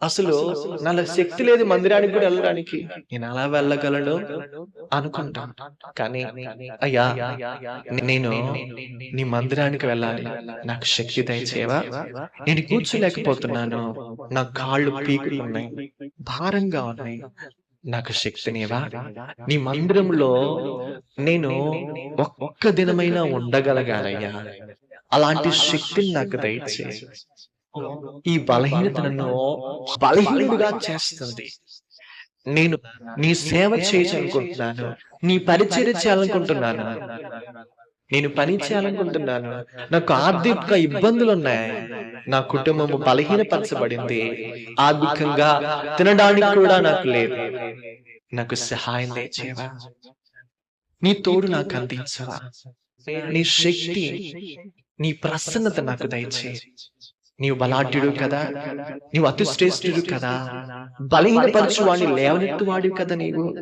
అసలు నాలో శక్తి లేదు మందిరానికి కూడా వెళ్ళడానికి. నేనెలా వెళ్ళగలను అనుకుంటాను. కానీ అయ్యా నేను నీ మందిరానికి వెళ్ళాలి. నాకు శక్తి దయచేయవా? నేను కూర్చోలేకపోతున్నాను. నా కాళ్ళు పీకుతున్నాయి. భారంగా ఉన్నాయి. నాకు శక్తినివ్వా? నీ మందిరంలో నేను ఒక్క దినమైనా ఉండగలగాలయ్యా. అలాంటి శక్తిని నాకు దయచేయి. ఈ బలహీనత నన్ను బలహీనుడిగా చేస్తుంది. నేను నీ సేవ చేయాలనుకుంటున్నాను. నీ పరిచర్య చేయాలనుకుంటున్నాను. నేను పని చేయాలనుకుంటున్నాను. నాకు ఆర్థిక ఇబ్బందులున్నాయి. నా కుటుంబము బలహీనపరచబడింది. ఆర్థికంగా తినడానికి కూడా నాకు లేదు. నాకు సహాయం దయచేయవా? నీ తోడు నాకు అందించవా? నీ శక్తి, నీ ప్రసన్నత నాకు దయచేయి. నీవు బలాఢ్యుడు కదా! నీవు అతి శ్రేష్ఠుడు కదా! బలహీనపరచు వాడిని లేవనెత్తు వాడివి కదా నీవు.